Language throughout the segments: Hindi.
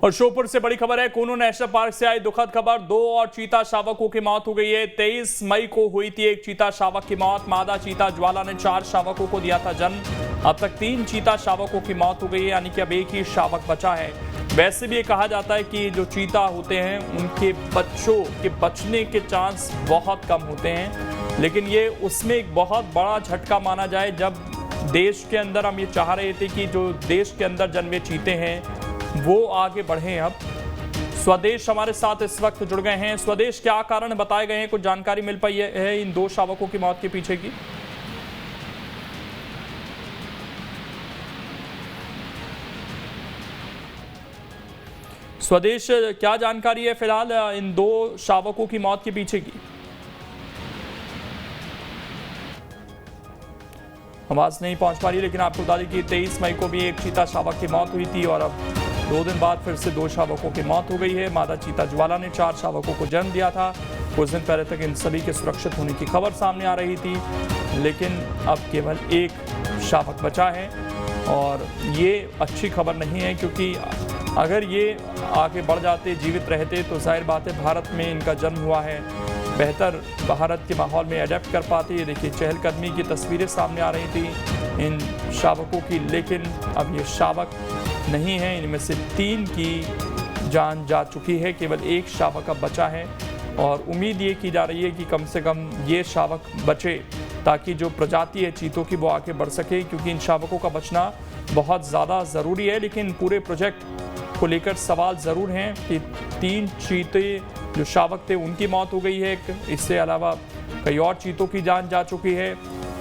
और श्योपुर से बड़ी खबर है। कूनो नेशनल पार्क से आई दुखद खबर। 2 और चीता शावकों की मौत हो गई है। 23 मई को हुई थी एक चीता शावक की मौत। मादा चीता ज्वाला ने 4 शावकों को दिया था जन्म। अब तक 3 चीता शावकों की मौत हो गई है, यानी कि अब एक ही शावक बचा है। वैसे भी ये कहा जाता है कि जो चीता होते हैं उनके बच्चों के बचने के चांस बहुत कम होते हैं, लेकिन ये उसमें एक बहुत बड़ा झटका माना जाए जब देश के अंदर हम ये चाह रहे थे कि जो देश के अंदर जन्मे चीते हैं वो आगे बढ़े। अब स्वदेश हमारे साथ इस वक्त जुड़ गए हैं। स्वदेश, क्या कारण बताए गए हैं? कुछ जानकारी मिल पाई है इन 2 शावकों की मौत के पीछे की? स्वदेश, क्या जानकारी है फिलहाल इन 2 शावकों की मौत के पीछे की? आवाज नहीं पहुंच पा रही, लेकिन आपको बता दें कि 23 मई को भी एक चीता शावक की मौत हुई थी और अब 2 दिन बाद फिर से 2 शावकों की मौत हो गई है। मादा चीता ज्वाला ने 4 शावकों को जन्म दिया था। कुछ दिन पहले तक इन सभी के सुरक्षित होने की खबर सामने आ रही थी, लेकिन अब केवल एक शावक बचा है और ये अच्छी खबर नहीं है, क्योंकि अगर ये आगे बढ़ जाते, जीवित रहते, तो जाहिर बात है भारत में इनका जन्म हुआ है, बेहतर भारत के माहौल में अडेप्ट कर पाते। ये देखिए चहलकदमी की तस्वीरें सामने आ रही थी इन शावकों की, लेकिन अब ये शावक नहीं है। इनमें से 3 की जान जा चुकी है, केवल एक शावक अब बचा है और उम्मीद ये की जा रही है कि कम से कम ये शावक बचे ताकि जो प्रजाति है चीतों की वो आगे बढ़ सके, क्योंकि इन शावकों का बचना बहुत ज़्यादा ज़रूरी है। लेकिन पूरे प्रोजेक्ट को लेकर सवाल ज़रूर हैं कि 3 चीते जो शावक थे उनकी मौत हो गई है, इससे अलावा कई और चीतों की जान जा चुकी है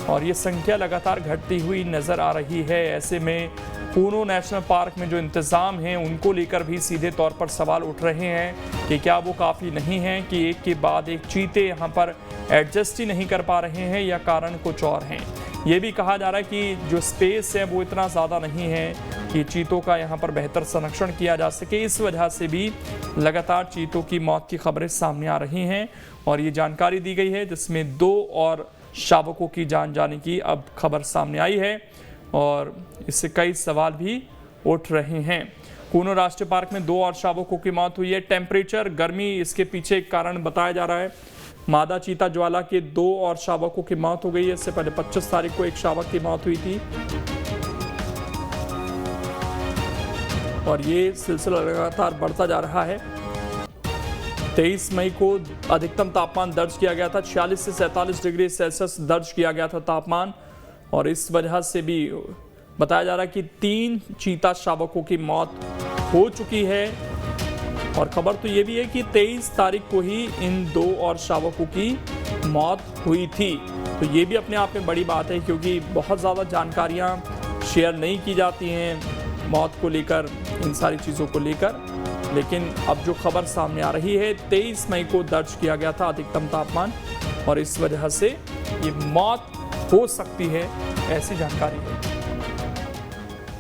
और ये संख्या लगातार घटती हुई नज़र आ रही है। ऐसे में कूनो नेशनल पार्क में जो इंतज़ाम हैं उनको लेकर भी सीधे तौर पर सवाल उठ रहे हैं कि क्या वो काफ़ी नहीं हैं कि एक के बाद एक चीते यहाँ पर एडजस्ट ही नहीं कर पा रहे हैं, या कारण कुछ और हैं। ये भी कहा जा रहा है कि जो स्पेस है वो इतना ज़्यादा नहीं है कि चीतों का यहाँ पर बेहतर संरक्षण किया जा सके। इस वजह से भी लगातार चीतों की मौत की खबरें सामने आ रही हैं और ये जानकारी दी गई है, जिसमें 2 और शावकों की जान जाने की अब खबर सामने आई है और इससे कई सवाल भी उठ रहे हैं। कूनो राष्ट्रीय पार्क में 2 और शावकों की मौत हुई है। टेम्परेचर, गर्मी इसके पीछे एक कारण बताया जा रहा है। मादा चीता ज्वाला के 2 और शावकों की मौत हो गई है। इससे पहले 25 तारीख को एक शावक की मौत हुई थी और ये सिलसिला लगातार बढ़ता जा रहा है। 23 मई को अधिकतम तापमान दर्ज किया गया था, 46 से 47 डिग्री सेल्सियस दर्ज किया गया था तापमान, और इस वजह से भी बताया जा रहा है कि 3 चीता शावकों की मौत हो चुकी है। और खबर तो ये भी है कि 23 तारीख को ही इन 2 और शावकों की मौत हुई थी, तो ये भी अपने आप में बड़ी बात है, क्योंकि बहुत ज़्यादा जानकारियाँ शेयर नहीं की जाती हैं मौत को लेकर, इन सारी चीज़ों को लेकर। लेकिन अब जो खबर सामने आ रही है, 23 मई को दर्ज किया गया था अधिकतम तापमान और इस वजह से ये मौत हो सकती है, ऐसी जानकारी है।